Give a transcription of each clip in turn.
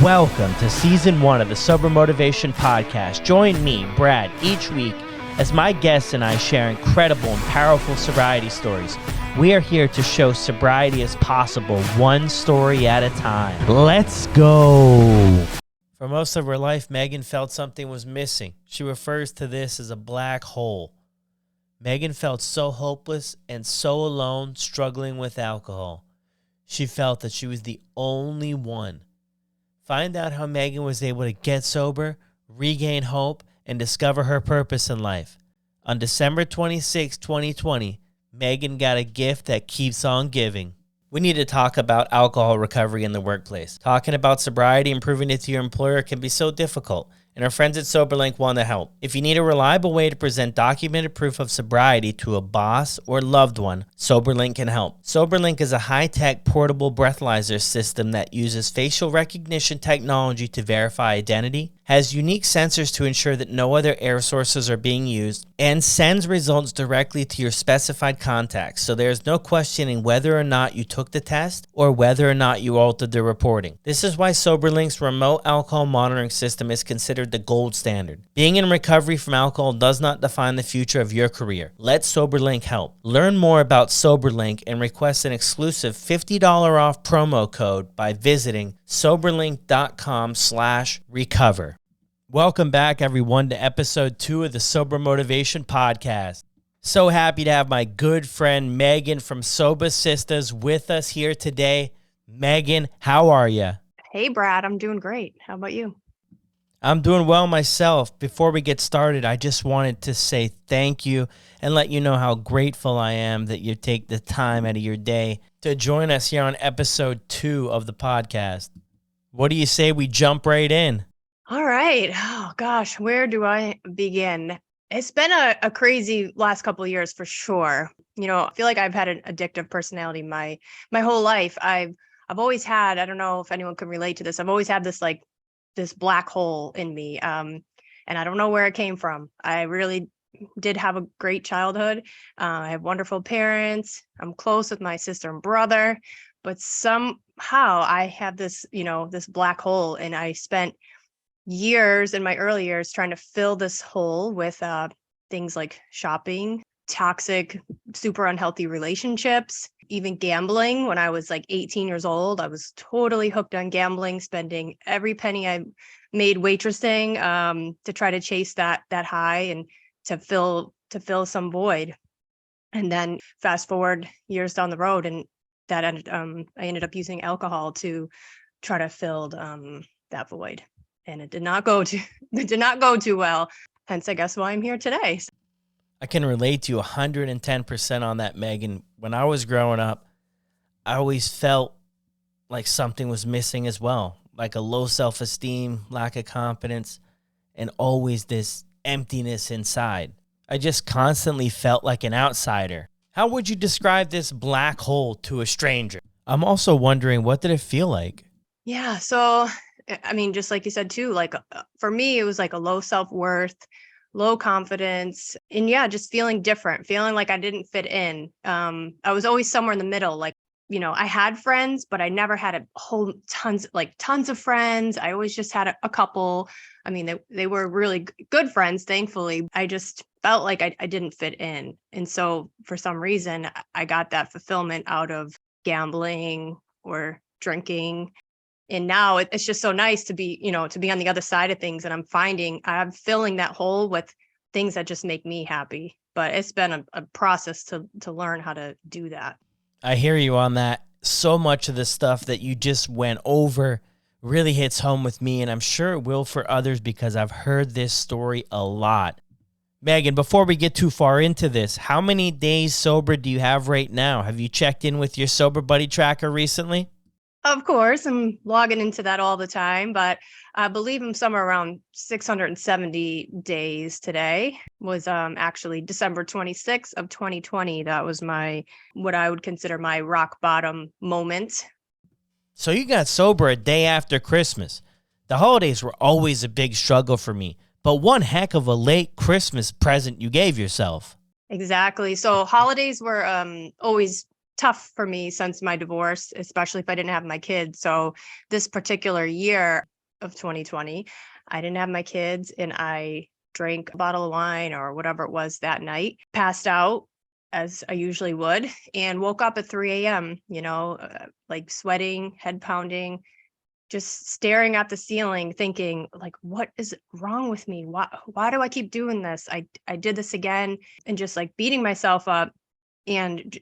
Welcome to Season 1 of the Sober Motivation Podcast. Join me, Brad, each week as my guests and I share incredible and powerful sobriety stories. We are here to show sobriety is possible, one story at a time. Let's go! For most of her life, Megan felt something was missing. She refers to this as a black hole. Megan felt so hopeless and so alone, struggling with alcohol. She felt that she was the only one. Find out how Megan was able to get sober, regain hope, and discover her purpose in life. On December 26, 2020, Megan got a gift that keeps on giving. We need to talk about alcohol recovery in the workplace. Talking about sobriety and proving it to your employer can be so difficult, and our friends at SoberLink want to help. If you need a reliable way to present documented proof of sobriety to a boss or loved one, SoberLink can help. SoberLink is a high-tech portable breathalyzer system that uses facial recognition technology to verify identity, has unique sensors to ensure that no other air sources are being used, and sends results directly to your specified contacts, so there's no questioning whether or not you took the test or whether or not you altered the reporting. This is why SoberLink's remote alcohol monitoring system is considered the gold standard. Being in recovery from alcohol does not define the future of your career. Let SoberLink help. Learn more about SoberLink and request an exclusive $50 off promo code by visiting soberlink.com/recover. Welcome back, everyone, to episode 2 of the Sober Motivation Podcast. So happy to have my good friend Megan from sobahsistahs with us here today. Megan, how are you? Hey, Brad, I'm doing great. How about you? I'm doing well myself. Before we get started, I just wanted to say thank you and let you know how grateful I am that you take the time out of your day to join us here on episode 2 of the podcast. What do you say we jump right in? All right. Oh, gosh, where do I begin? It's been a crazy last couple of years for sure. You know, I feel like I've had an addictive personality my whole life. I've always had, I don't know if anyone can relate to this. I've always had this black hole in me. And I don't know where it came from. I really did have a great childhood. I have wonderful parents. I'm close with my sister and brother, but somehow I have this, this black hole, and I spent years in my early years trying to fill this hole with things like shopping, toxic, super unhealthy relationships, even gambling. When I was like 18 years old, I was totally hooked on gambling, spending every penny I made waitressing to try to chase that high and to fill some void. And then fast forward years down the road, and that I ended up using alcohol to try to fill that void. And it did not go too well. Hence, I guess why I'm here today. I can relate to you 110% on that, Megan. When I was growing up, I always felt like something was missing as well, like a low self-esteem, lack of confidence, and always this emptiness inside. I just constantly felt like an outsider. How would you describe this black hole to a stranger? I'm also wondering, what did it feel like? Yeah, so I mean, just like you said too, for me, it was like a low self-worth, low confidence, and yeah, just feeling different, feeling like I didn't fit in. I was always somewhere in the middle. I had friends, but I never had tons of friends. I always just had a couple. I mean, they were really good friends, thankfully. I just felt like I didn't fit in. And so for some reason, I got that fulfillment out of gambling or drinking. And now it's just so nice to be on the other side of things. And I'm filling that hole with things that just make me happy. But it's been a process to learn how to do that. I hear you on that. So much of the stuff that you just went over really hits home with me, and I'm sure it will for others because I've heard this story a lot. Megan, before we get too far into this, how many days sober do you have right now? Have you checked in with your Sober Buddy tracker recently? Of course, I'm logging into that all the time, but I believe I'm somewhere around 670 days today. Was actually December 26th of 2020. That was what I would consider my rock bottom moment. So you got sober a day after Christmas. The holidays were always a big struggle for me, but one heck of a late Christmas present you gave yourself. Exactly. So holidays were always tough for me since my divorce, especially if I didn't have my kids. So this particular year, of 2020. I didn't have my kids and I drank a bottle of wine or whatever it was that night, passed out as I usually would, and woke up at 3 a.m., like sweating, head pounding, just staring at the ceiling, thinking like, what is wrong with me? Why do I keep doing this? I did this again, and just like beating myself up and,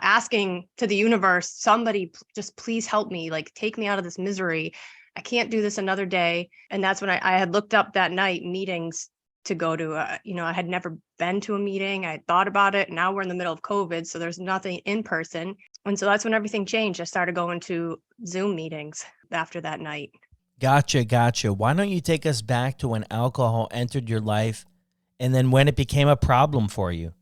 asking to the universe, somebody just please help me, like take me out of this misery. I can't do this another day. And that's when I had looked up that night meetings to go to. I had never been to a meeting. I had thought about it. Now we're in the middle of COVID, so there's nothing in person. And so that's when everything changed. I started going to Zoom meetings after that night. Gotcha. Why don't you take us back to when alcohol entered your life and then when it became a problem for you?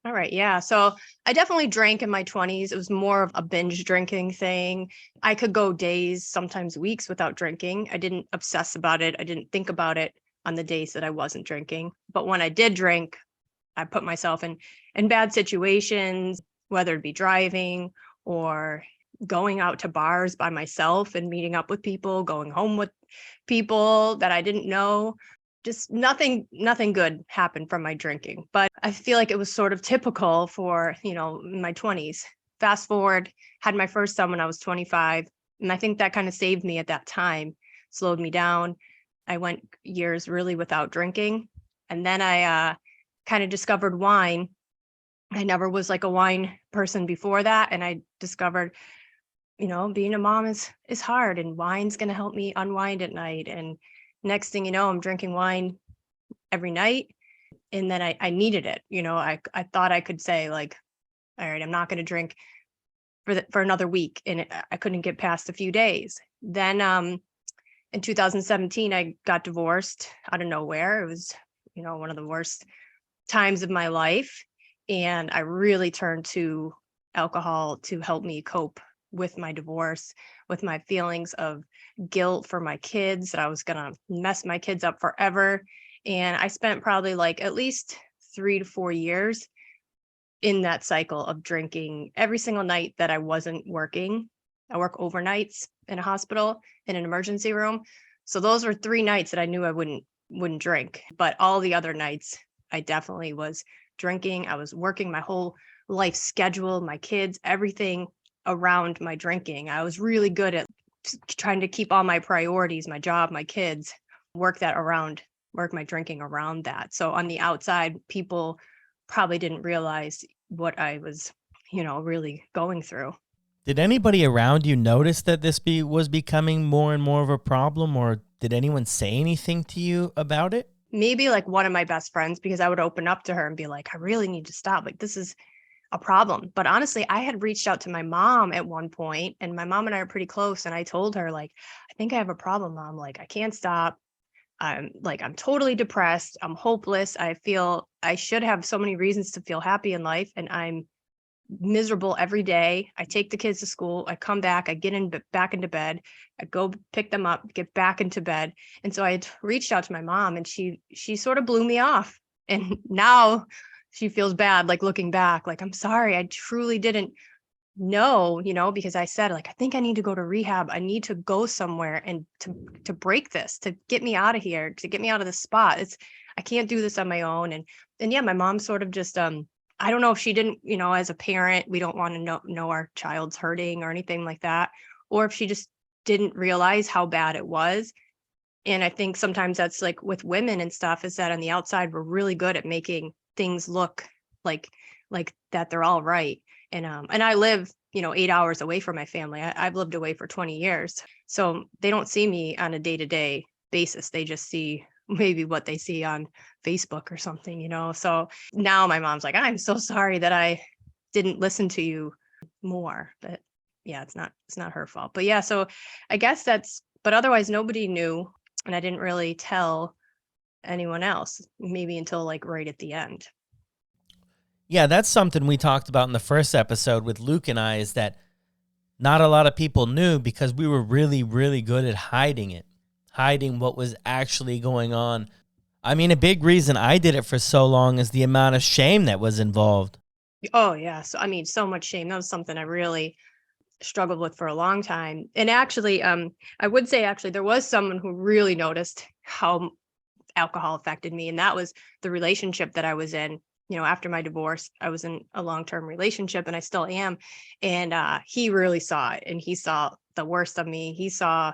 All right. Yeah. So I definitely drank in my 20s. It was more of a binge drinking thing. I could go days, sometimes weeks without drinking. I didn't obsess about it. I didn't think about it on the days that I wasn't drinking. But when I did drink, I put myself in bad situations, whether it be driving or going out to bars by myself and meeting up with people, going home with people that I didn't know. Just nothing good happened from my drinking. But I feel like it was sort of typical for, my 20s. Fast forward, had my first son when I was 25. And I think that kind of saved me at that time, slowed me down. I went years really without drinking. And then I kind of discovered wine. I never was like a wine person before that. And I discovered, being a mom is hard, and wine's going to help me unwind at night. And next thing you know, I'm drinking wine every night. And then I needed it. I thought I could say like, all right, I'm not going to drink for another week. And I couldn't get past a few days. Then in 2017, I got divorced out of nowhere. It was, one of the worst times of my life. And I really turned to alcohol to help me cope with my divorce, with my feelings of guilt for my kids, that I was going to mess my kids up forever. And I spent probably like at least 3 to 4 years in that cycle of drinking every single night that I wasn't working. I work overnights in a hospital in an emergency room. So those were 3 nights that I knew I wouldn't drink. But all the other nights, I definitely was drinking. I was working my whole life schedule, my kids, everything around my drinking. I was really good at trying to keep all my priorities, my job, my kids, work my drinking around that. So on the outside, people probably didn't realize what I was, really going through. Did anybody around you notice that this was becoming more and more of a problem, or did anyone say anything to you about it? Maybe like one of my best friends, because I would open up to her and be like, I really need to stop. Like, this is a problem. But honestly, I had reached out to my mom at one point, and my mom and I are pretty close. And I told her, like, I think I have a problem, Mom. Like, I can't stop. I'm totally depressed. I'm hopeless. I feel I should have so many reasons to feel happy in life, and I'm miserable every day. I take the kids to school. I come back. I get back into bed. I go pick them up, get back into bed. And so I had reached out to my mom, and she sort of blew me off. And now she feels bad, like looking back, like, I'm sorry, I truly didn't know, because I said, like, I think I need to go to rehab. I need to go somewhere and to break this, to get me out of here, to get me out of this spot. I can't do this on my own. And yeah, my mom sort of just, I don't know if she didn't, as a parent, we don't want to know our child's hurting or anything like that, or if she just didn't realize how bad it was. And I think sometimes that's like with women and stuff, is that on the outside, we're really good at making things look like that they're all right. And I live, 8 hours away from my family. I've lived away for 20 years. So they don't see me on a day-to-day basis. They just see maybe what they see on Facebook or something, So now my mom's like, I'm so sorry that I didn't listen to you more. But yeah, it's not her fault. But yeah, so I guess but otherwise nobody knew. And I didn't really tell anyone else, maybe until like right at the end. Yeah, that's something we talked about in the first episode with Luke and I, is that not a lot of people knew because we were really, really good at hiding what was actually going on. I mean, a big reason I did it for so long is the amount of shame that was involved. Oh, yeah. So, I mean, so much shame. That was something I really struggled with for a long time. And actually, I would say actually there was someone who really noticed how alcohol affected me, and that was the relationship that I was in. After my divorce, I was in a long-term relationship, and I still am. And he really saw it, and he saw the worst of me. He saw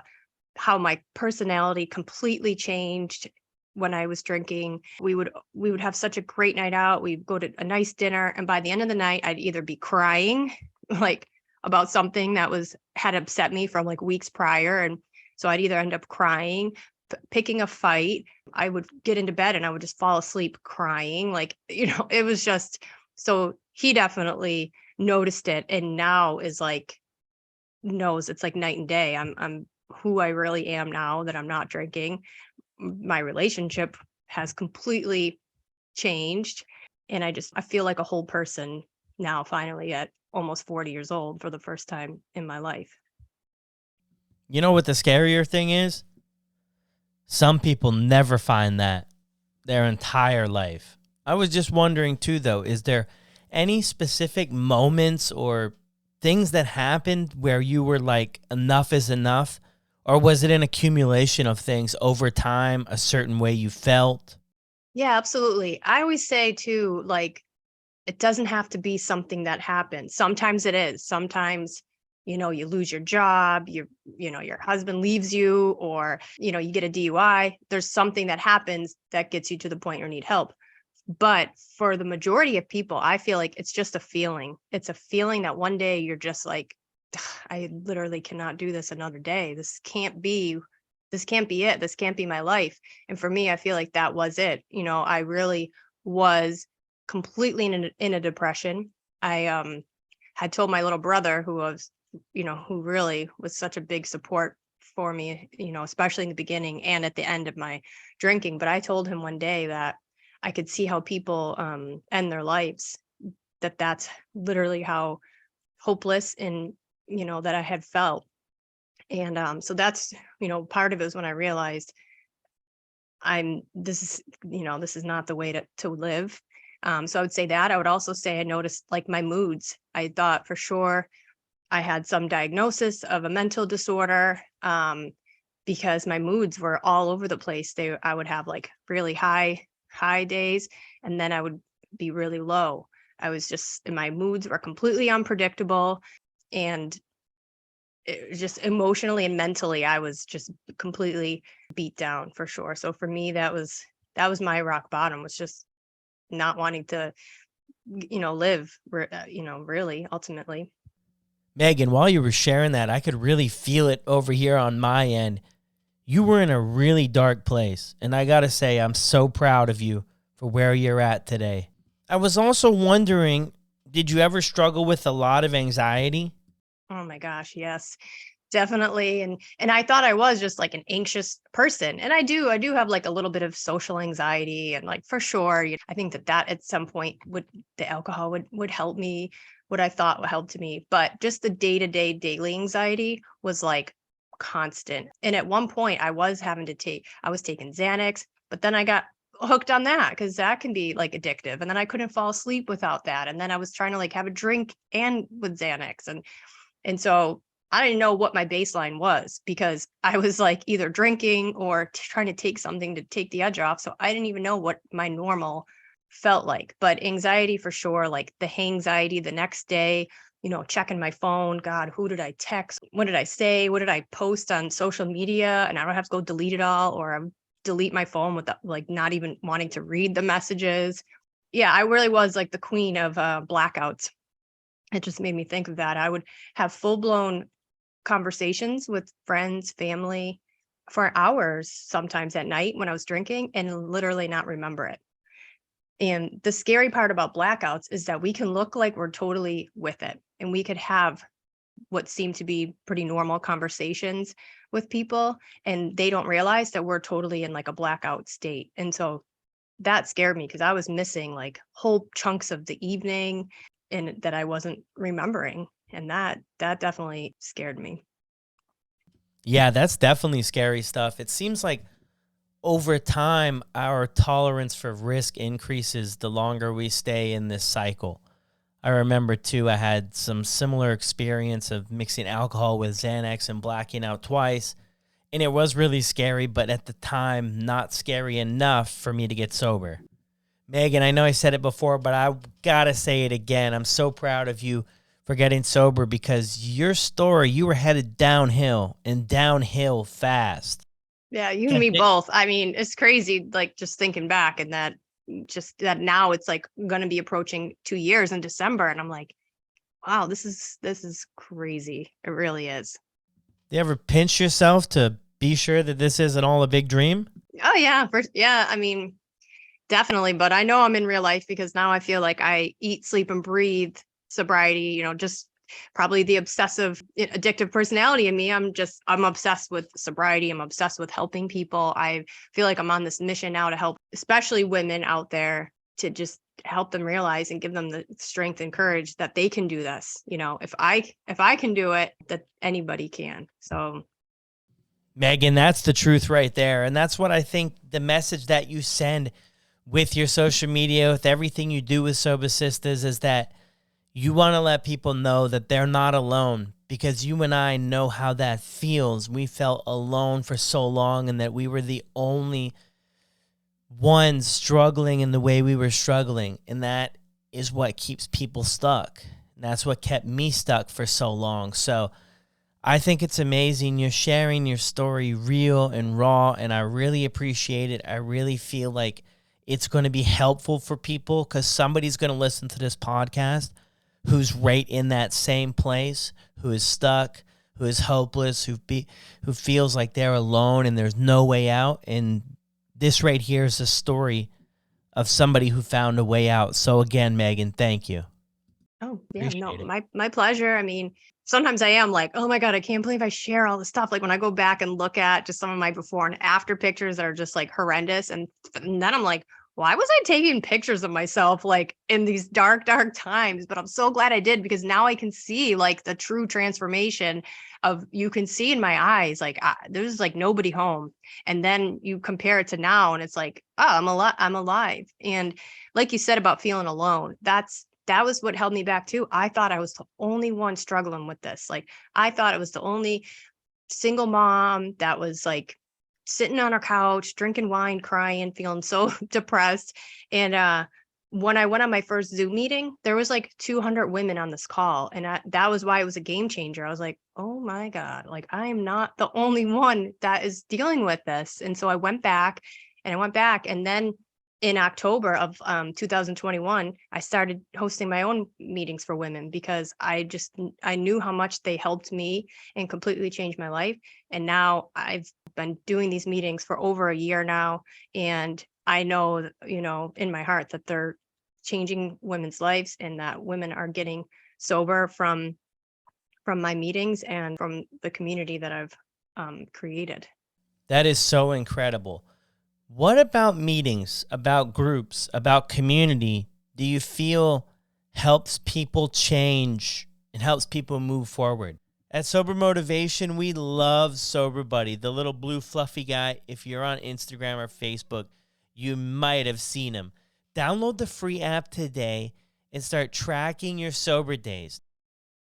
how my personality completely changed when I was drinking. We would have such a great night out. We'd go to a nice dinner, and by the end of the night, I'd either be crying like about something that had upset me from like weeks prior, and so I'd either end up crying, picking a fight. I would get into bed and I would just fall asleep crying. Like, it was just, so he definitely noticed it, and now is like, knows it's like night and day. I'm who I really am now that I'm not drinking. My relationship has completely changed, and I feel like a whole person now, finally, at almost 40 years old, for the first time in my life. You know what the scarier thing is? Some people never find that their entire life. I was just wondering too, though, is there any specific moments or things that happened where you were like, enough is enough? Or was it an accumulation of things over time, a certain way you felt? Yeah, absolutely. I always say too, like, it doesn't have to be something that happens. Sometimes it is. Sometimes, you lose your job, your husband leaves you, or, you get a DUI. There's something that happens that gets you to the point you need help. But for the majority of people, I feel like it's just a feeling. It's a feeling that one day you're just like, I literally cannot do this another day. This can't be it. This can't be my life. And for me, I feel like that was it. I really was completely in a depression. I had told my little brother, who really was such a big support for me, especially in the beginning and at the end of my drinking. But I told him one day that I could see how people end their lives, that's literally how hopeless and, that I had felt. And so that's, part of it was when I realized this is not the way to live. So I would say that. I would also say I noticed like my moods. I thought for sure I had some diagnosis of a mental disorder, because my moods were all over the place. I would have like really high days, and then I would be really low. My moods were completely unpredictable, and it was just emotionally and mentally, I was just completely beat down for sure. So for me, that was my rock bottom, was just not wanting to, live, really, ultimately. Megan, while you were sharing that, I could really feel it over here on my end. You were in a really dark place, and I gotta say, I'm so proud of you for where you're at today. I was also wondering, did you ever struggle with a lot of anxiety? Oh my gosh, yes, definitely. And I thought I was just like an anxious person. And I do have like a little bit of social anxiety, and like for sure, I think that at some point the alcohol would help me, what I thought helped me. But just the day-to-day daily anxiety was like constant. And at one point I was taking Xanax, but then I got hooked on that because that can be like addictive. And then I couldn't fall asleep without that. And then I was trying to like have a drink and with Xanax. And so I didn't know what my baseline was, because I was like either drinking or trying to take something to take the edge off. So I didn't even know what my normal felt like. But anxiety for sure, like the anxiety the next day, checking my phone. God, who did I text? What did I say? What did I post on social media? And I don't have to go delete it all, or delete my phone with like not even wanting to read the messages. Yeah, I really was like the queen of blackouts. It just made me think of that. I would have full blown conversations with friends, family for hours, sometimes at night when I was drinking, and literally not remember it. And the scary part about blackouts is that we can look like we're totally with it, and we could have what seem to be pretty normal conversations with people, and they don't realize that we're totally in like a blackout state. And so that scared me, because I was missing like whole chunks of the evening and that I wasn't remembering. And that definitely scared me. Yeah, that's definitely scary stuff. It seems like over time, our tolerance for risk increases the longer we stay in this cycle. I remember too, I had some similar experience of mixing alcohol with Xanax and blacking out twice. And it was really scary, but at the time, not scary enough for me to get sober. Megan, I know I said it before, but I gotta say it again. I'm so proud of you for getting sober because your story, you were headed downhill and downhill fast. Yeah, you and me both. I mean, it's crazy, like just thinking back and that now it's like going to be approaching 2 years in December. And I'm like, wow, this is crazy. It really is. Do you ever pinch yourself to be sure that this isn't all a big dream? Oh yeah. Yeah. I mean, definitely. But I know I'm in real life because now I feel like I eat, sleep, and breathe sobriety, just probably the obsessive, addictive personality in me. I'm obsessed with sobriety. I'm obsessed with helping people. I feel like I'm on this mission now to help, especially women out there, to just help them realize and give them the strength and courage that they can do this. If I can do it, that anybody can. So Megan, that's the truth right there. And that's what I think the message that you send with your social media, with everything you do with Sober Sisters, is that you want to let people know that they're not alone, because you and I know how that feels. We felt alone for so long, and that we were the only ones struggling in the way we were struggling. And that is what keeps people stuck. And that's what kept me stuck for so long. So I think it's amazing. You're sharing your story real and raw, and I really appreciate it. I really feel like it's going to be helpful for people, because somebody's going to listen to this podcast who's right in that same place, who is stuck, who is hopeless, who feels like they're alone and there's no way out. And this right here is a story of somebody who found a way out. So again, Megan, thank you. oh yeah, no, Appreciate it. my pleasure. I mean, sometimes I am like, oh my God, I can't believe I share all this stuff. Like when I go back and look at just some of my before and after pictures that are just like horrendous. And then I'm like, why was I taking pictures of myself like in these dark, dark times? But I'm so glad I did, because now I can see like the true transformation of, you can see in my eyes, like there's like nobody home. And then you compare it to now and it's like, oh, I'm alive. And like you said about feeling alone, that was what held me back too. I thought I was the only one struggling with this. Like I thought it was the only single mom that was like sitting on her couch, drinking wine, crying, feeling so depressed. And when I went on my first Zoom meeting, there was like 200 women on this call. And that was why it was a game changer. I was like, oh my God, like I am not the only one that is dealing with this. And so I went back and then in October of 2021, I started hosting my own meetings for women, because I knew how much they helped me and completely changed my life. And now I've been doing these meetings for over a year now. And I know, in my heart that they're changing women's lives, and that women are getting sober from my meetings and from the community that I've created. That is so incredible. What about meetings, about groups, about community do you feel helps people change and helps people move forward? At Sober Motivation, we love Sober Buddy, the little blue fluffy guy. If you're on Instagram or Facebook, you might have seen him. Download the free app today and start tracking your sober days.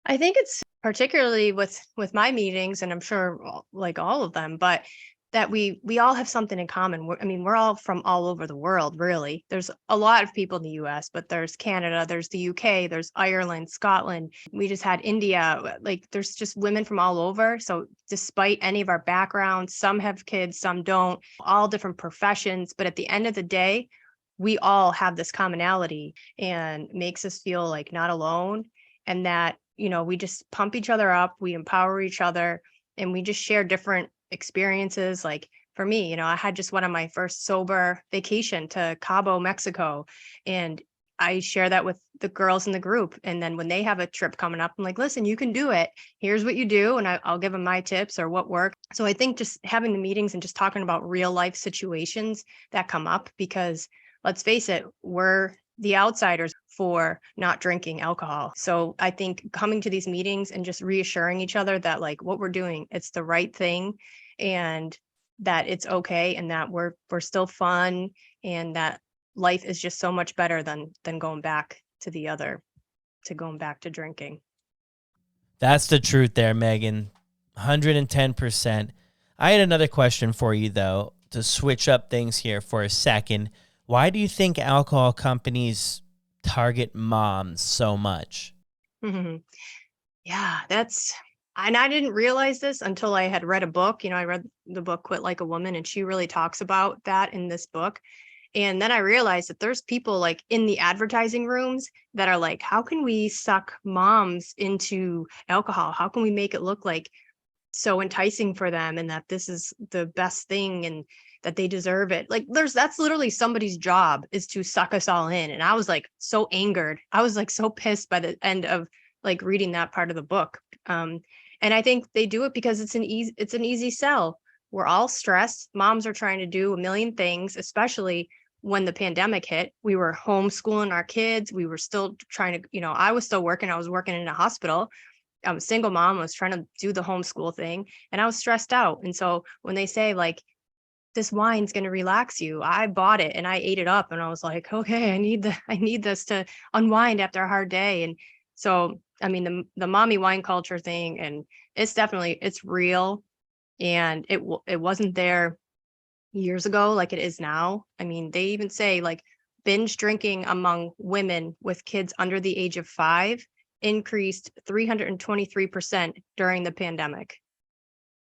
I think it's particularly with my meetings, and I'm sure like all of them, but that we all have something in common. We're all from all over the world, really. There's a lot of people in the US, but there's Canada, there's the UK, there's Ireland, Scotland. We just had India. Like there's just women from all over. So despite any of our backgrounds, some have kids, some don't, all different professions. But at the end of the day, we all have this commonality, and makes us feel like not alone. And that, we just pump each other up, we empower each other, and we just share different experiences. Like for me, I had just went on my first sober vacation to Cabo, Mexico, and I share that with the girls in the group. And then when they have a trip coming up, I'm like, listen, you can do it. Here's what you do. And I'll give them my tips or what worked. So I think just having the meetings and just talking about real life situations that come up, because let's face it, we're the outsiders for not drinking alcohol. So I think coming to these meetings and just reassuring each other that like what we're doing, it's the right thing, and that it's okay, and that we're still fun, and that life is just so much better than going back to the other to going back to drinking. That's the truth there, Megan. 110%. I had another question for you, though, to switch up things here for a second. Why do you think alcohol companies target moms so much? Yeah, and I didn't realize this until I had read a book. I read the book Quit Like a Woman, and she really talks about that in this book. And then I realized that there's people like in the advertising rooms that are like, how can we suck moms into alcohol? How can we make it look like so enticing for them and that this is the best thing and that they deserve it? Like that's literally somebody's job, is to suck us all in. And I was like so angered. I was like so pissed by the end of like reading that part of the book. And I think they do it because it's an easy sell. We're all stressed. Moms are trying to do a million things, especially when the pandemic hit. We were homeschooling our kids. We were still trying to, I was still working. I was working in a hospital. I'm a single mom. I was trying to do the homeschool thing, and I was stressed out. And so when they say like, this wine's going to relax you, I bought it and I ate it up, and I was like, okay, I need this to unwind after a hard day. And so, I mean, the mommy wine culture thing, and it's real. And it wasn't there years ago like it is now. I mean, they even say like binge drinking among women with kids under the age of 5 increased 323% during the pandemic.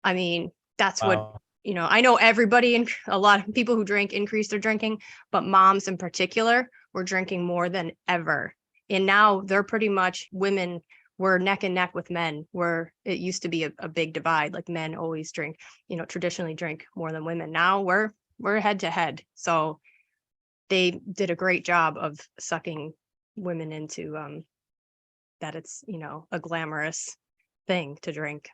I mean, that's what, Wow. I know everybody and a lot of people who drink increase their drinking, but moms in particular were drinking more than ever. And now they're pretty much, women were neck and neck with men, where it used to be a big divide. Like men always drink, traditionally drink more than women. Now we're head to head. So they did a great job of sucking women into that it's, a glamorous thing to drink.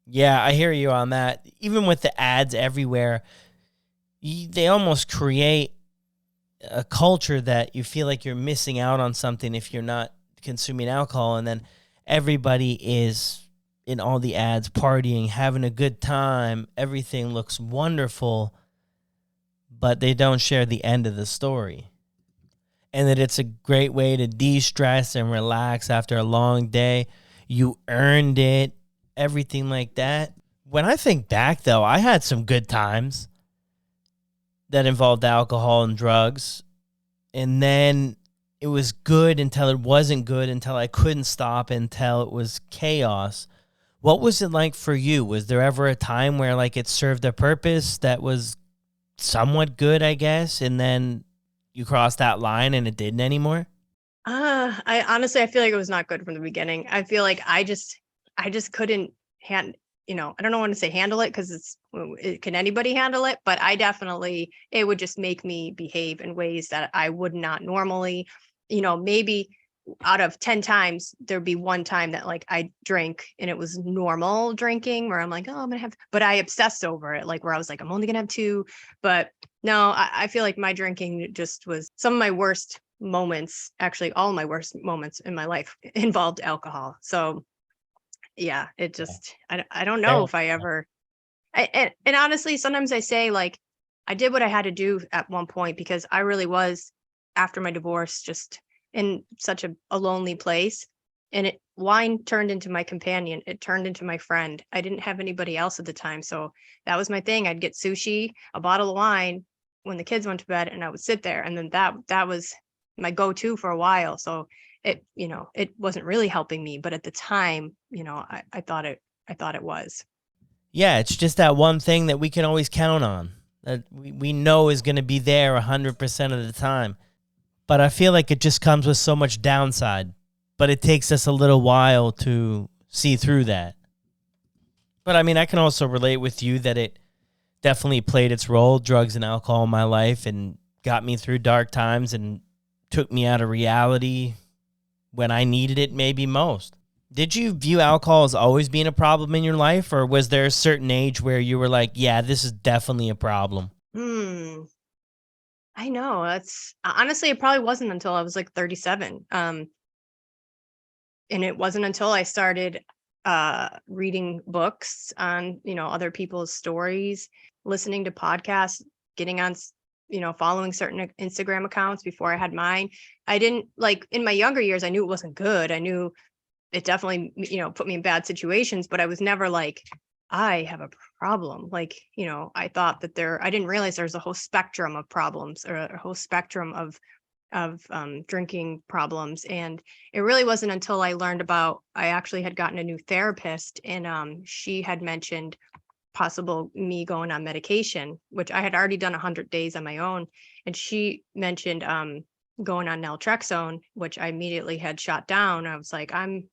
Yeah, I hear you on that. Even with the ads everywhere, they almost create a culture that you feel like you're missing out on something if you're not consuming alcohol. And then everybody is in all the ads partying, having a good time. Everything looks wonderful, but they don't share the end of the story. And that it's a great way to de-stress and relax after a long day. You earned it, everything like that. When I think back, though, I had some good times that involved alcohol and drugs. And then it was good until it wasn't good, until I couldn't stop, until it was chaos. What was it like for you? Was there ever a time where like it served a purpose that was somewhat good, I guess, and then you crossed that line and it didn't anymore? I honestly, I feel like it was not good from the beginning. I feel like I just couldn't I don't want to say handle it, because can anybody handle it? But it would just make me behave in ways that I would not normally. Maybe out of 10 times, there'd be one time that like I drank and it was normal drinking, where I'm like, oh, I'm gonna have, but I obsessed over it, like where I was like, I'm only gonna have 2. But no, I feel like my drinking just was some of my worst moments. Actually, all of my worst moments in my life involved alcohol. So yeah, it just, I don't know Fair. if I ever, and honestly, sometimes I say like, I did what I had to do at one point, because I really was, after my divorce, just in such a lonely place. And wine turned into my companion. It turned into my friend. I didn't have anybody else at the time. So that was my thing. I'd get sushi, a bottle of wine when the kids went to bed, and I would sit there. And then that was my go-to for a while. So it wasn't really helping me, but at the time, I thought it was. Yeah, it's just that one thing that we can always count on, that we know is going to be there 100% of the time. But I feel like it just comes with so much downside. But it takes us a little while to see through that. But I mean, I can also relate with you that it definitely played its role, drugs and alcohol, in my life, and got me through dark times and took me out of reality when I needed it maybe most. Did you view alcohol as always being a problem in your life, or was there a certain age where you were like, yeah, this is definitely a problem? I know, that's honestly, it probably wasn't until I was like 37. And it wasn't until I started reading books on, other people's stories, listening to podcasts, getting on following certain Instagram accounts before I had mine. I didn't like in my younger years, I knew it wasn't good. I knew it definitely, put me in bad situations, but I was never like, I have a problem. Like, I thought that I didn't realize there's a whole spectrum of problems or a whole spectrum of drinking problems. And it really wasn't until I learned I actually had gotten a new therapist, and she had mentioned possible me going on medication, which I had already done 100 days on my own. And she mentioned going on naltrexone, which I immediately had shot down. I was like, I'm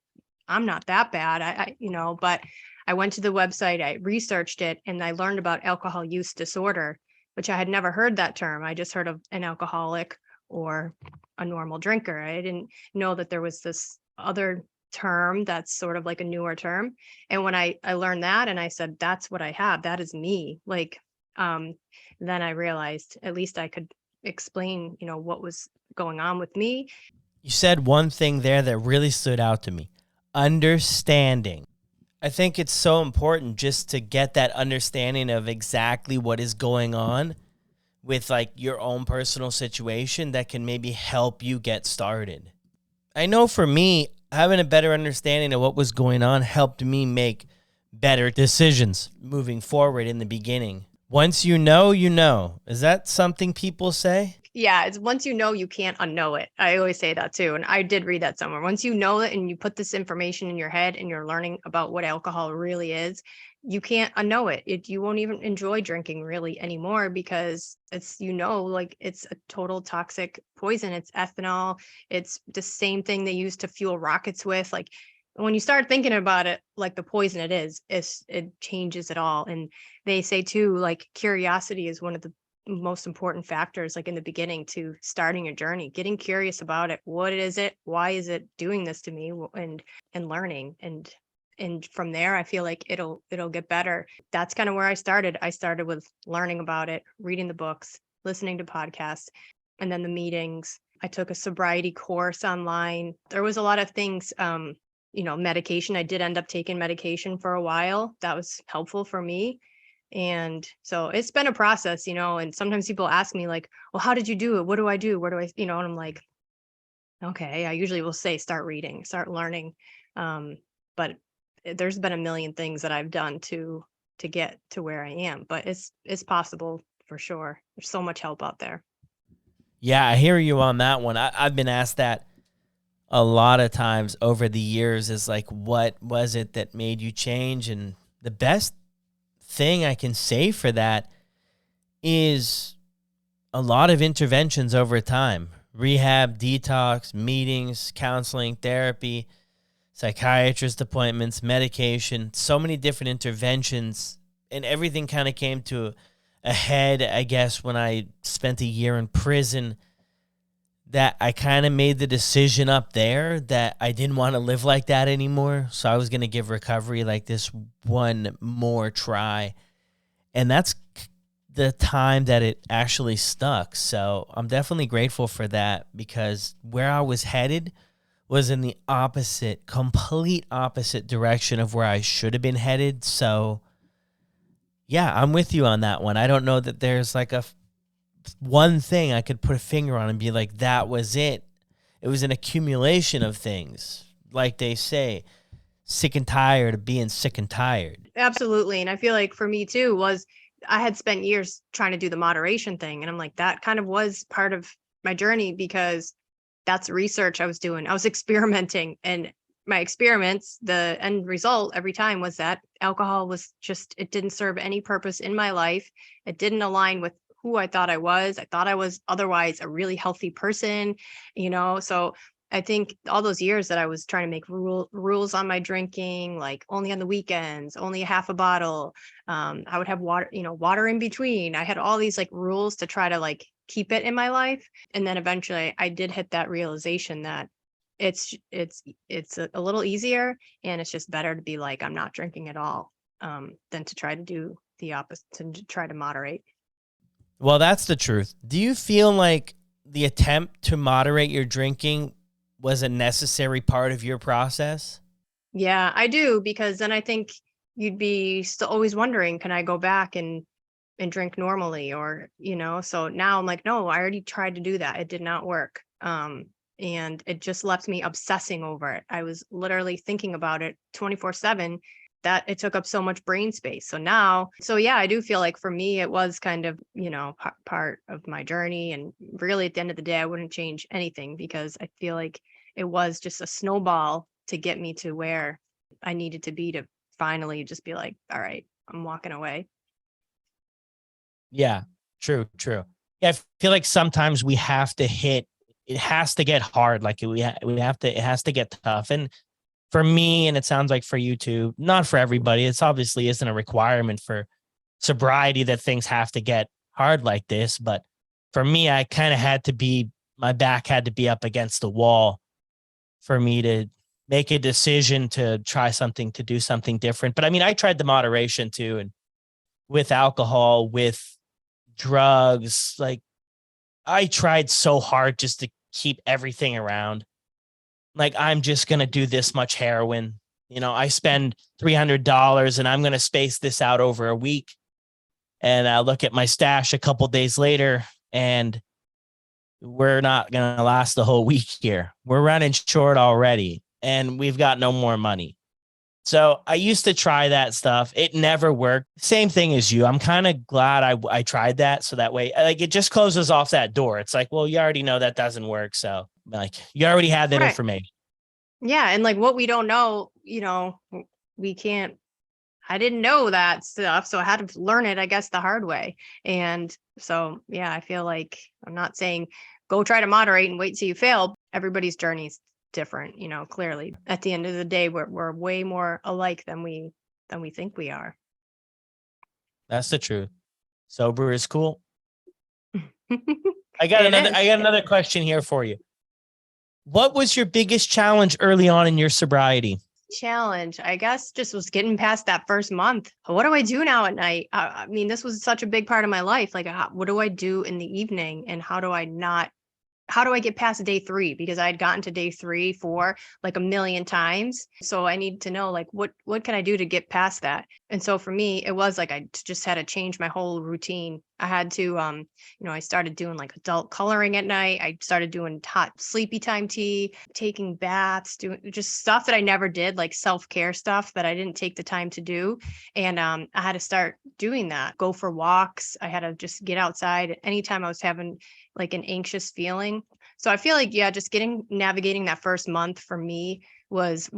not that bad. But I went to the website, I researched it, and I learned about alcohol use disorder, which I had never heard that term. I just heard of an alcoholic or a normal drinker. I didn't know that there was this other term that's sort of like a newer term. And when I learned that, and I said, that's what I have, that is me. Like, then I realized at least I could explain, what was going on with me. You said one thing there that really stood out to me: understanding. I think it's so important just to get that understanding of exactly what is going on with like your own personal situation that can maybe help you get started. I know for me, having a better understanding of what was going on helped me make better decisions moving forward in the beginning. Once you know, you know. Is that something people say? Yeah, it's once you can't unknow it. I always say that too. And I did read that somewhere. Once you know it and you put this information in your head and you're learning about what alcohol really is, you can't unknow it. You won't even enjoy drinking really anymore because it's, like it's a total toxic poison. It's ethanol. It's the same thing they use to fuel rockets with. Like when you start thinking about it, like the poison it changes it all. And they say too, like curiosity is one of the most important factors, like in the beginning to starting your journey, getting curious about it. What is it? Why is it doing this to me? And learning. And from there, I feel like it'll get better. That's kind of where I started. I started with learning about it, reading the books, listening to podcasts, and then the meetings. I took a sobriety course online. There was a lot of things, medication. I did end up taking medication for a while. That was helpful for me. And so it's been a process, and sometimes people ask me like, well, how did you do it? What do I do? Where do I, and I'm like, okay, I usually will say, start reading, start learning. But there's been a million things that I've done to get to where I am, but it's possible for sure. There's so much help out there. Yeah, I hear you on that one. I've been asked that a lot of times over the years, is like, what was it that made you change? And the best thing I can say for that is a lot of interventions over time: rehab, detox, meetings, counseling, therapy, psychiatrist appointments, medication, so many different interventions. And everything kind of came to a head, I guess, when I spent a year in prison, that I kind of made the decision up there that I didn't want to live like that anymore. So I was going to give recovery like this one more try. And that's the time that it actually stuck. So I'm definitely grateful for that, because where I was headed was in the complete opposite direction of where I should have been headed. So yeah, I'm with you on that one. I don't know that there's like one thing I could put a finger on and be like, that was it. It was an accumulation of things. Like they say, sick and tired of being sick and tired. Absolutely. And I feel like for me too I had spent years trying to do the moderation thing. And I'm like, that kind of was part of my journey, because that's research I was doing. I was experimenting, and my experiments, the end result every time was that alcohol was just, it didn't serve any purpose in my life. It didn't align with who I thought I was. I thought I was otherwise a really healthy person, so I think all those years that I was trying to make rules on my drinking, like only on the weekends, only a half a bottle. I would have water in between. I had all these like rules to try to like keep it in my life. And then eventually I did hit that realization that it's a little easier, and it's just better to be like, I'm not drinking at all, than to try to do the opposite, to try to moderate. Well, that's the truth. Do you feel like the attempt to moderate your drinking was a necessary part of your process? Yeah, I do, because then I think you'd be still always wondering, can I go back and and drink normally, or, so now I'm like, no, I already tried to do that. It did not work. And it just left me obsessing over it. I was literally thinking about it 24/7, that it took up so much brain space. So yeah, I do feel like for me, it was kind of, part of my journey. And really at the end of the day, I wouldn't change anything, because I feel like it was just a snowball to get me to where I needed to be, to finally just be like, all right, I'm walking away. Yeah, true. Yeah, I feel like sometimes we have to it has to get hard. Like it has to get tough. And for me, and it sounds like for you too, not for everybody, it's obviously isn't a requirement for sobriety that things have to get hard like this. But for me, I kind of my back had to be up against the wall for me to make a decision to try something, to do something different. But I mean, I tried the moderation too, and with alcohol, with drugs, like I tried so hard just to keep everything around. Like, I'm just going to do this much heroin. I spend $300 and I'm going to space this out over a week. And I look at my stash a couple days later, and we're not going to last the whole week here. We're running short already, and we've got no more money. So I used to try that stuff. It never worked. Same thing as you. I'm kind of glad I tried that. So that way, like, it just closes off that door. It's like, well, you already know that doesn't work. So like, you already had that Right. information. Yeah. And like what we don't know, we can't, I didn't know that stuff. So I had to learn it, I guess, the hard way. And so, yeah, I feel like I'm not saying go try to moderate and wait till you fail. Everybody's journey's different, clearly. At the end of the day, we're way more alike than we think we are. That's the truth. Sober is cool. I got It is. another question here for you. What was your biggest challenge early on in your sobriety? Challenge, I guess, just was getting past that first month. What do I do now at night? I mean, this was such a big part of my life. Like, what do I do in the evening, and how do I get past day 3? Because I had gotten to day 3, 4 like a million times. So I need to know, like, what can I do to get past that? And so for me, it was like I just had to change my whole routine. I had to, I started doing like adult coloring at night. I started doing hot sleepy time tea, taking baths, doing just stuff that I never did, like self-care stuff that I didn't take the time to do. And I had to start doing that, go for walks. I had to just get outside anytime I was having like an anxious feeling. So I feel like, yeah, just navigating that first month for me was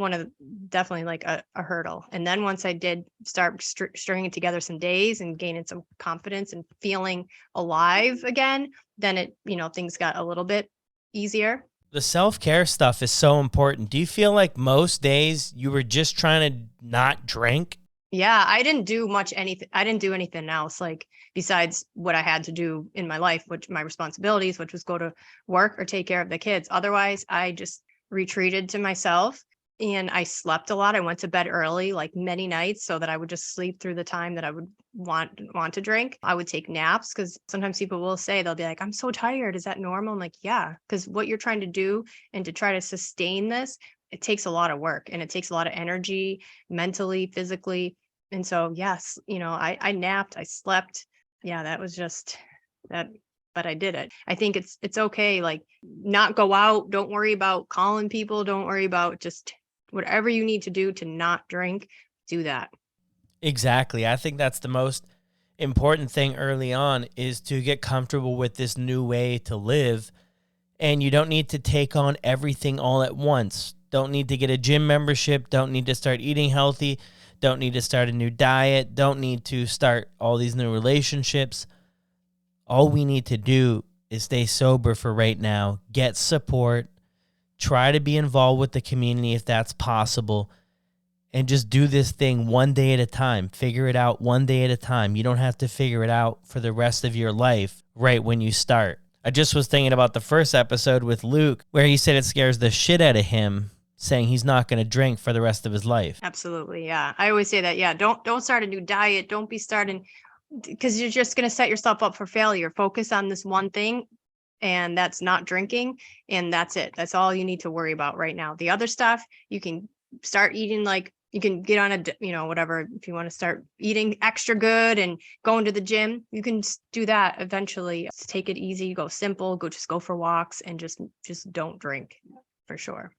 definitely like a hurdle. And then once I did start stringing together some days and gaining some confidence and feeling alive again, then things got a little bit easier. The self-care stuff is so important. Do you feel like most days you were just trying to not drink? Yeah, I didn't do anything. I didn't do anything else, like, besides what I had to do in my life, which my responsibilities, which was go to work or take care of the kids. Otherwise, I just retreated to myself, and I slept a lot. I went to bed early, like many nights, so that I would just sleep through the time that I would want to drink. I would take naps, because sometimes people will say, they'll be like, I'm so tired. Is that normal? I'm like, yeah, because what you're trying to do and to try to sustain this, it takes a lot of work, and it takes a lot of energy, mentally, physically. And so, yes, I napped, I slept. Yeah, that was just that, but I did it. I think it's okay. Like, not go out. Don't worry about calling people. Don't worry about, just whatever you need to do to not drink, do that. Exactly. I think that's the most important thing early on, is to get comfortable with this new way to live. And you don't need to take on everything all at once. Don't need to get a gym membership. Don't need to start eating healthy. Don't need to start a new diet. Don't need to start all these new relationships. All we need to do is stay sober for right now, get support, try to be involved with the community if that's possible, and just do this thing one day at a time. Figure it out one day at a time. You don't have to figure it out for the rest of your life right when you start. I just was thinking about the first episode with Luke, where he said it scares the shit out of him, saying he's not going to drink for the rest of his life. Absolutely. Yeah. I always say that. Yeah. Don't start a new diet. Don't be starting, because you're just going to set yourself up for failure. Focus on this one thing, and that's not drinking. And that's it. That's all you need to worry about right now. The other stuff, you can start eating like, You can get on whatever, if you want to start eating extra good and going to the gym, you can do that eventually. Just take it easy, go simple, go for walks, and just don't drink, for sure.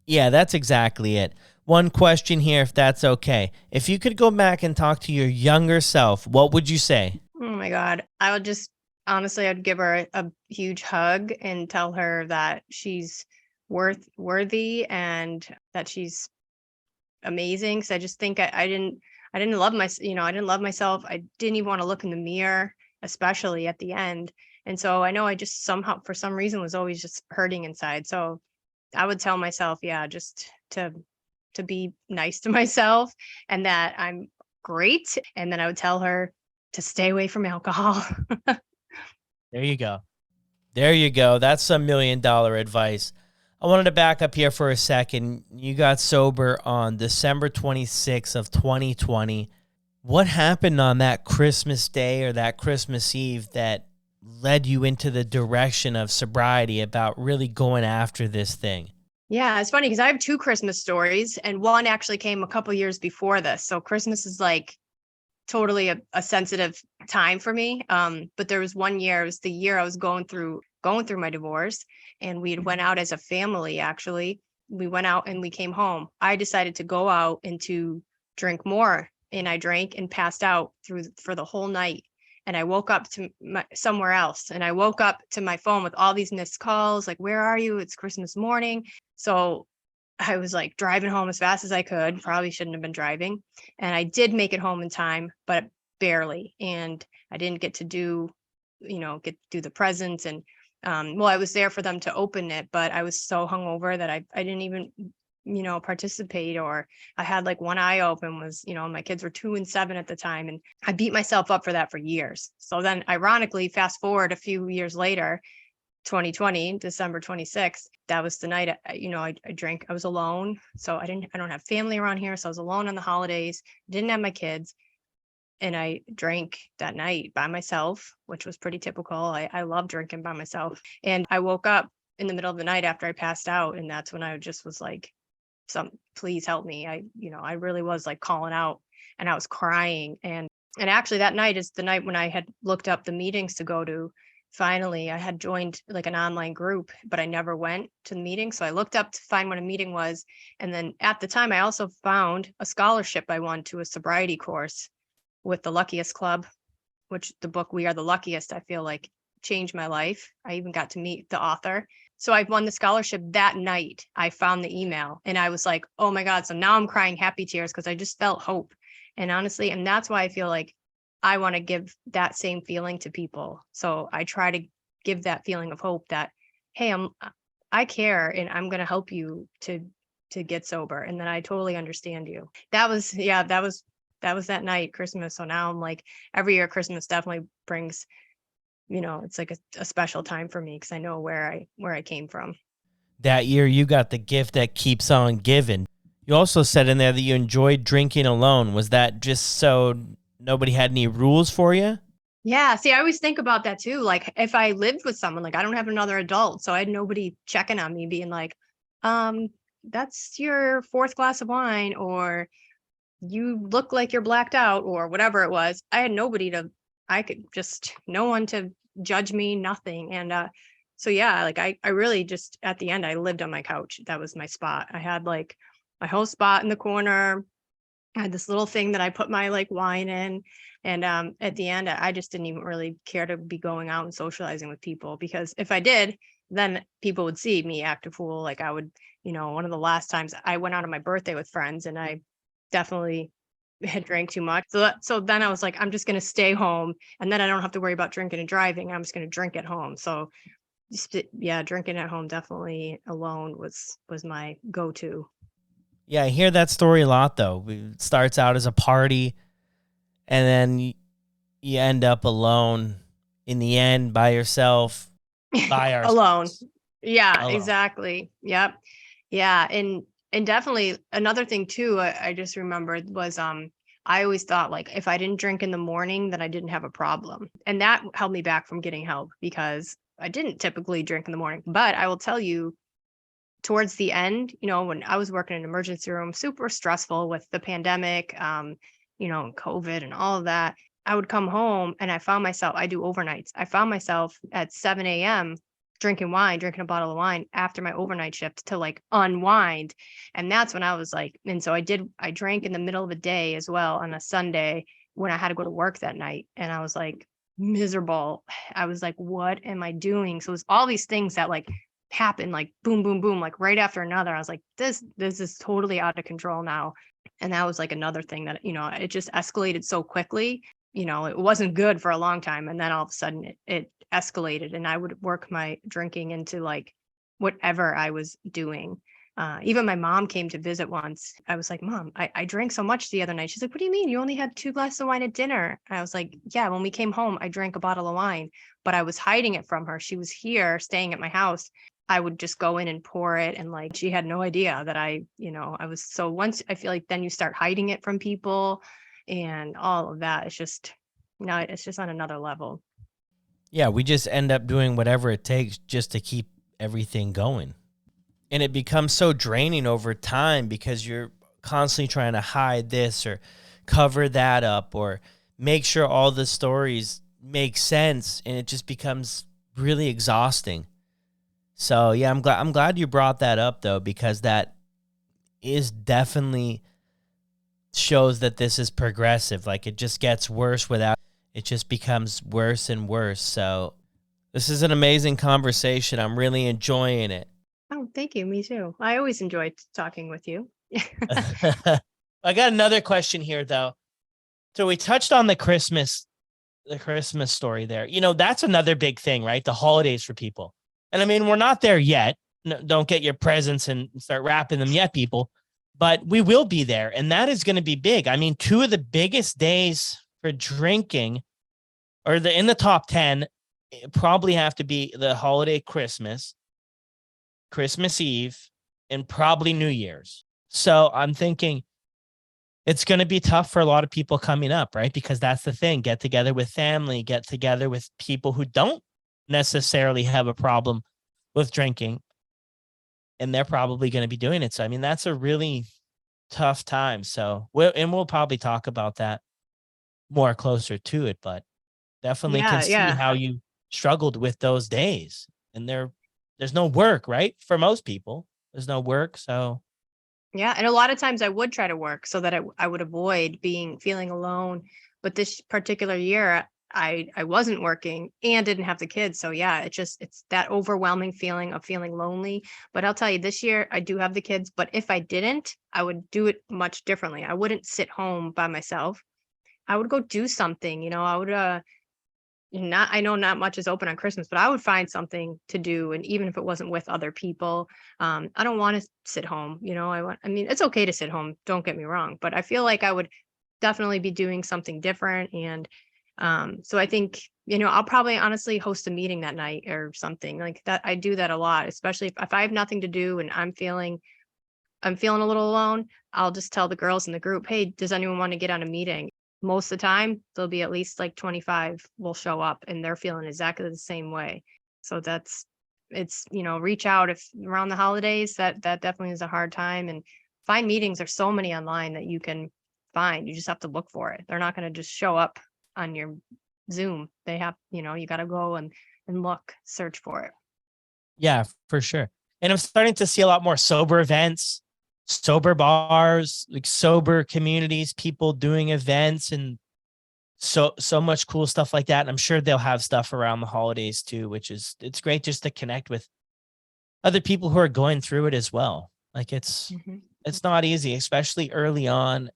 Yeah, that's exactly it. One question here, if that's okay. If you could go back and talk to your younger self, what would you say? Oh my God. I would just, honestly, I'd give her a huge hug and tell her that she's worthy and that she's amazing. So I just think I didn't love I didn't love myself. I didn't even want to look in the mirror, especially at the end. And so I know I just somehow, for some reason, was always just hurting inside. So I would tell myself, yeah, just to be nice to myself and that I'm great. And then I would tell her to stay away from alcohol. There you go. There you go. That's some $1,000,000 advice. I wanted to back up here for a second. You got sober on December 26th of 2020. What happened on that Christmas Day or that Christmas Eve that led you into the direction of sobriety, about really going after this thing? Yeah, it's funny because I have two Christmas stories, and one actually came a couple years before this. So Christmas is like totally a sensitive time for me. But there was one year, it was the year I was going through my divorce, and we went out as a family. Actually, we went out and we came home. I decided to go out and to drink more, and I drank and passed out for the whole night. And I woke up to somewhere else, and I woke up to my phone with all these missed calls, like, where are you? It's Christmas morning. So I was like driving home as fast as I could. Probably shouldn't have been driving. And I did make it home in time, but barely. And I didn't get to do the presents. And I was there for them to open it, but I was so hungover that I didn't even, participate. Or I had like one eye open, was, my kids were 2 and 7 at the time. And I beat myself up for that for years. So then ironically, fast forward a few years later, 2020, December 26th, that was the night, I drank. I was alone. So I don't have family around here. So I was alone on the holidays, didn't have my kids. And I drank that night by myself, which was pretty typical. I love drinking by myself. And I woke up in the middle of the night after I passed out. And that's when I just was like, please help me. I really was like calling out, and I was crying. And actually that night is the night when I had looked up the meetings to go to. Finally, I had joined like an online group, but I never went to the meeting. So I looked up to find what a meeting was. And then at the time, I also found a scholarship I won to a sobriety course with the Luckiest Club, which the book We Are the Luckiest, I feel like, changed my life. I even got to meet the author. So I won the scholarship that night. I found the email and I was like, oh my God. So now I'm crying happy tears because I just felt hope. And honestly, and that's why I feel like I want to give that same feeling to people. So I try to give that feeling of hope that, hey, I care and I'm going to help you to get sober, and then I totally understand you. That was that night, Christmas. So now I'm like, every year Christmas definitely brings, it's like a special time for me because I know where I came from. That year, you got the gift that keeps on giving. You also said in there that you enjoyed drinking alone. Was that just so nobody had any rules for you? Yeah. See, I always think about that too. Like if I lived with someone, like I don't have another adult, so I had nobody checking on me being like, that's your 4th glass of wine, or you look like you're blacked out, or whatever it was. I had no one to judge me, nothing. And so yeah, like I really just, at the end, I lived on my couch. That was my spot. I had like my whole spot in the corner. I had this little thing that I put my like wine in. And at the end, I just didn't even really care to be going out and socializing with people, because if I did, then people would see me act a fool. Like I would, one of the last times I went out on my birthday with friends, and I definitely had drank too much. So then I was like, I'm just going to stay home, and then I don't have to worry about drinking and driving. I'm just going to drink at home. So yeah, drinking at home, definitely alone was my go-to. Yeah, I hear that story a lot, though. It starts out as a party, and then you end up alone in the end by yourself, by Alone. ourselves. Yeah, Alone. exactly. Yep. Yeah. And definitely another thing too, I just remembered was, I always thought like if I didn't drink in the morning, then I didn't have a problem. And that held me back from getting help because I didn't typically drink in the morning. But I will tell you, towards the end, when I was working in an emergency room, super stressful with the pandemic, COVID and all of that, I would come home and I do overnights. I found myself at 7 a.m. drinking a bottle of wine after my overnight shift to like unwind. And that's when I was like, and so I drank in the middle of the day as well on a Sunday when I had to go to work that night. And I was like miserable. I was like, what am I doing? So it was all these things that like happened, like boom, boom, boom, like right after another. I was like, this is totally out of control now. And that was like another thing that, it just escalated so quickly. It wasn't good for a long time. And then all of a sudden it escalated, and I would work my drinking into like whatever I was doing. Even my mom came to visit once. I was like, Mom, I drank so much the other night. She's like, what do you mean? You only had 2 glasses of wine at dinner? And I was like, yeah, when we came home, I drank a bottle of wine, but I was hiding it from her. She was here staying at my house. I would just go in and pour it. And like, she had no idea that I was, so once I feel like then you start hiding it from people and all of that, it's just on another level. Yeah, we just end up doing whatever it takes just to keep everything going. And it becomes so draining over time because you're constantly trying to hide this or cover that up or make sure all the stories make sense, and it just becomes really exhausting. So yeah, I'm glad you brought that up though, because that is definitely shows that this is progressive. Like it just gets worse it just becomes worse and worse. So this is an amazing conversation. I'm really enjoying it. Oh, thank you. Me too. I always enjoy talking with you. I got another question here though. So we touched on the Christmas story there. That's another big thing, right? The holidays for people. And I mean, we're not there yet. No, don't get your presents and start wrapping them yet, people. But we will be there. And that is going to be big. I mean, 2 of the biggest days for drinking in the top 10 probably have to be the holiday Christmas Eve, and probably New Year's. So I'm thinking it's going to be tough for a lot of people coming up, right? Because that's the thing. Get together with family, get together with people who don't necessarily have a problem with drinking, and they're probably going to be doing it. So, I mean, that's a really tough time. So we'll probably talk about that more closer to it, but definitely can see Yeah. how you struggled with those days. And there's no work, right? For most people, there's no work. So Yeah. And a lot of times I would try to work so that I would avoid feeling alone. But this particular year, I wasn't working and didn't have the kids. So yeah, it's that overwhelming feeling of feeling lonely. But I'll tell you, this year I do have the kids, but if I didn't, I would do it much differently. I wouldn't sit home by myself. I would go do something, I would I know not much is open on Christmas, but I would find something to do. And even if it wasn't with other people, I don't want to sit home. I mean, it's okay to sit home. Don't get me wrong, but I feel like I would definitely be doing something different. And so I think, I'll probably honestly host a meeting that night or something like that. I do that a lot, especially if I have nothing to do and I'm feeling a little alone. I'll just tell the girls in the group, hey, does anyone want to get on a meeting? Most of the time, there'll be at least like 25 will show up and they're feeling exactly the same way. So reach out if around the holidays, that definitely is a hard time. And find meetings. There's so many online that you can find. You just have to look for it. They're not going to just show up on your Zoom. They have, you got to go and look, search for it. yeah, for sure. And I'm starting to see a lot more sober events, sober bars, like sober communities, people doing events, and so much cool stuff like that. And I'm sure they'll have stuff around the holidays too, it's great just to connect with other people who are going through it as well. Like it's not easy, especially early on.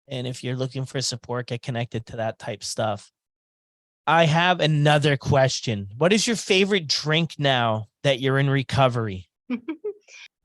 And if you're looking for support, get connected to that type stuff. I have another question. What is your favorite drink now that you're in recovery?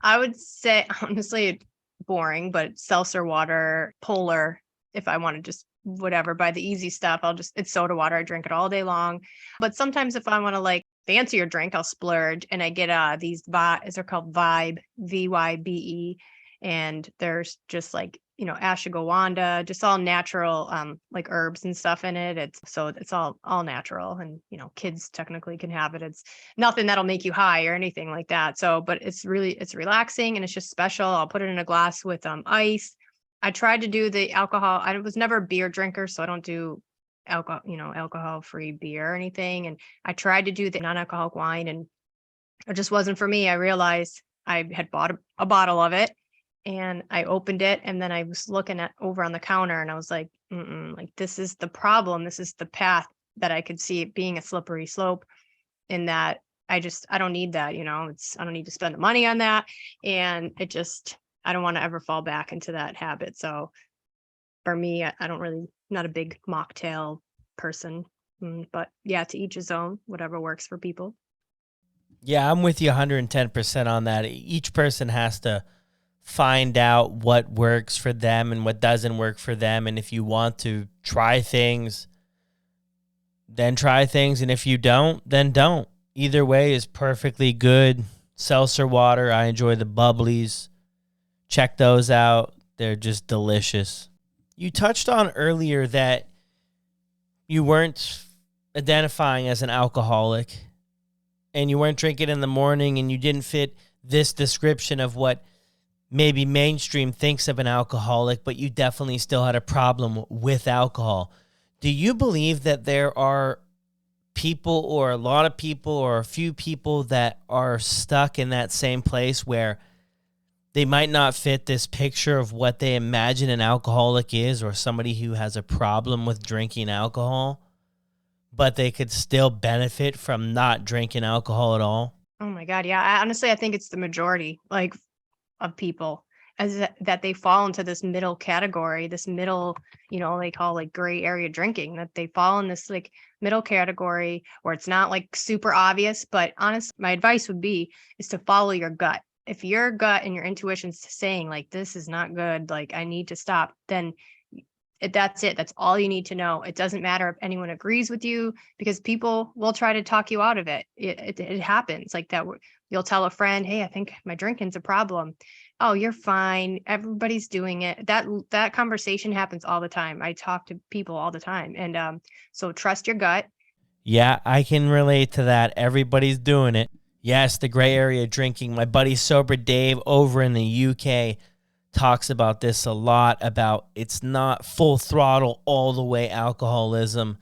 I would say, honestly, boring, but seltzer water, polar, if I want to just whatever, buy the easy stuff, it's soda water. I drink it all day long. But sometimes if I want to like fancier drink, I'll splurge and I get these they're called Vibe, Vybe. And there's just like ashwagandha, just all natural, like herbs and stuff in it. It's all natural, and kids technically can have it. It's nothing that'll make you high or anything like that. So, but it's relaxing, and it's just special. I'll put it in a glass with ice. I tried to do the alcohol. I was never a beer drinker, so I don't do alcohol-free beer or anything. And I tried to do the non-alcoholic wine, and it just wasn't for me. I realized I had bought a bottle of it, and I opened it, and then I was looking at over on the counter, and I was like, like, this is the problem. This is the path that I could see it being a slippery slope, in that I don't need that. I don't need to spend the money on that. And I don't want to ever fall back into that habit. So for me, I don't really, not a big mocktail person, but yeah, to each his own, whatever works for people. Yeah, I'm with you 110% on that. Each person has to find out what works for them and what doesn't work for them. And if you want to try things, then try things. And if you don't, then don't. Either way is perfectly good. Seltzer water, I enjoy the bubblies. Check those out. They're just delicious. You touched on earlier that you weren't identifying as an alcoholic, and you weren't drinking in the morning, and you didn't fit this description of what maybe mainstream thinks of an alcoholic, but you definitely still had a problem with alcohol. Do you believe that there are people, or a lot of people, or a few people that are stuck in that same place where they might not fit this picture of what they imagine an alcoholic is, or somebody who has a problem with drinking alcohol, but they could still benefit from not drinking alcohol at all? Oh my God. Yeah. Honestly, I think it's the majority, like, of people, that they fall into this middle category, this middle, they call like gray area drinking, that they fall in this like middle category where it's not like super obvious. But honestly, my advice would be is to follow your gut. If your gut and your intuition's saying like, this is not good, like I need to stop, then that's it. That's all you need to know. It doesn't matter if anyone agrees with you, because people will try to talk you out of it. It happens like that. You'll tell a friend, hey, I think my drinking's a problem. Oh, you're fine. Everybody's doing it. That conversation happens all the time. I talk to people all the time. And so trust your gut. Yeah, I can relate to that. Everybody's doing it. Yes, the gray area drinking. My buddy Sober Dave over in the UK talks about this a lot, about it's not full throttle all the way alcoholism,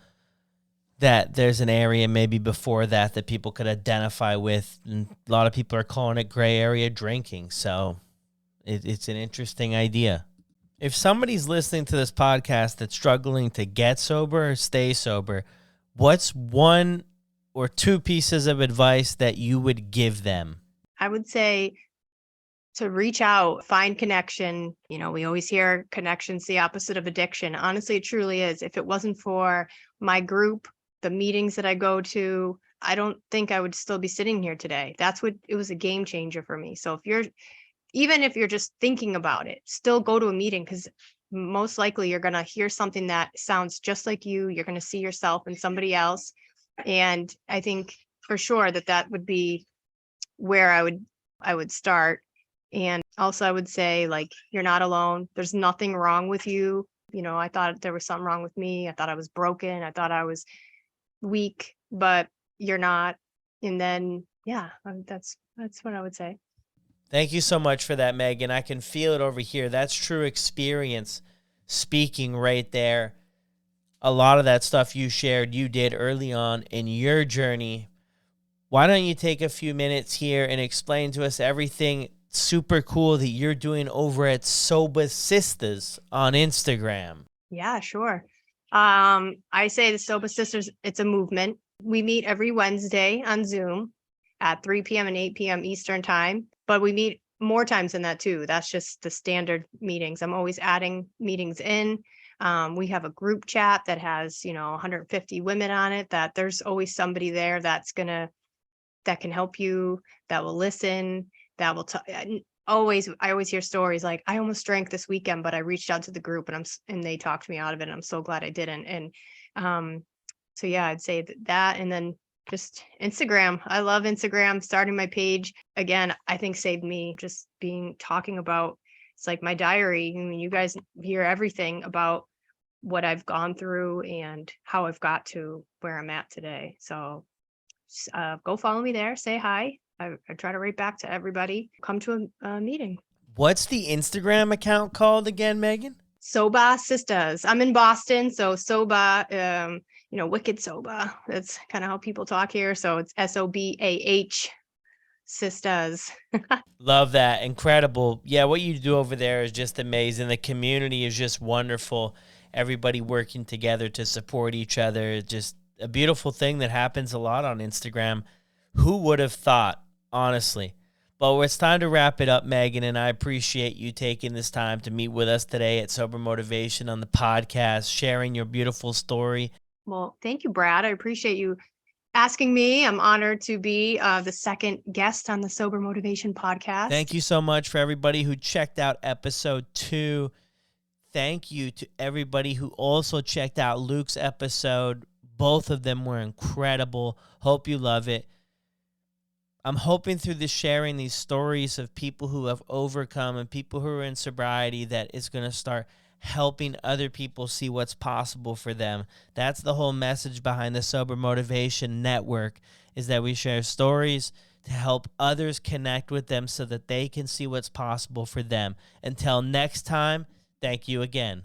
that there's an area maybe before that people could identify with. And a lot of people are calling it gray area drinking. So it's an interesting idea. If somebody's listening to this podcast that's struggling to get sober or stay sober, what's one or two pieces of advice that you would give them? I would say to reach out, find connection. We always hear connection's the opposite of addiction. Honestly, it truly is. If it wasn't for my group, the meetings that I go to, I don't think I would still be sitting here today. It was a game changer for me. So even if you're just thinking about it, still go to a meeting, because most likely you're going to hear something that sounds just like you. You're going to see yourself in somebody else. And I think for sure that would be where I would start. And also I would say, like, you're not alone. There's nothing wrong with you. I thought there was something wrong with me. I thought I was broken. I thought I was weak, but you're not. And then, yeah, that's what I would say. Thank you so much for that, Megan. I can feel it over here. That's true experience speaking right there. A lot of that stuff you shared, you did early on in your journey. Why don't you take a few minutes here and explain to us everything super cool that you're doing over at Sobahsistahs on Instagram? Yeah, sure. I say the Soba Sisters, it's a movement. We meet every Wednesday on Zoom at 3 p.m. and 8 p.m. Eastern time, but we meet more times than that too. That's just the standard meetings. I'm always adding meetings in. We have a group chat that has, 150 women on it, that there's always somebody there that can help you, that will listen, that will I always hear stories like, I almost drank this weekend, but I reached out to the group and they talked me out of it. And I'm so glad I didn't. And so yeah, I'd say that. And then just Instagram. I love Instagram. Starting my page again, I think saved me, just talking about it's like my diary. I mean, you guys hear everything about what I've gone through and how I've got to where I'm at today. So go follow me there, say hi. I try to write back to everybody. Come to a meeting. What's the Instagram account called again, Megan? Sobahsistahs. I'm in Boston, so Sobah, wicked Sobah. That's kind of how people talk here. So it's SOBAH sisters. Love that. Incredible. Yeah, what you do over there is just amazing. The community is just wonderful. Everybody working together to support each other. It's just a beautiful thing that happens a lot on Instagram. Who would have thought, honestly? But it's time to wrap it up, Megan, and I appreciate you taking this time to meet with us today at Sober Motivation on the podcast, sharing your beautiful story. Well, thank you, Brad. I appreciate you asking me. I'm honored to be the second guest on the Sober Motivation podcast. Thank you so much for everybody who checked out episode 2. Thank you to everybody who also checked out Luke's episode. Both of them were incredible. Hope you love it. I'm hoping through this sharing these stories of people who have overcome and people who are in sobriety that it's going to start helping other people see what's possible for them. That's the whole message behind the Sober Motivation Network, is that we share stories to help others connect with them so that they can see what's possible for them. Until next time, thank you again.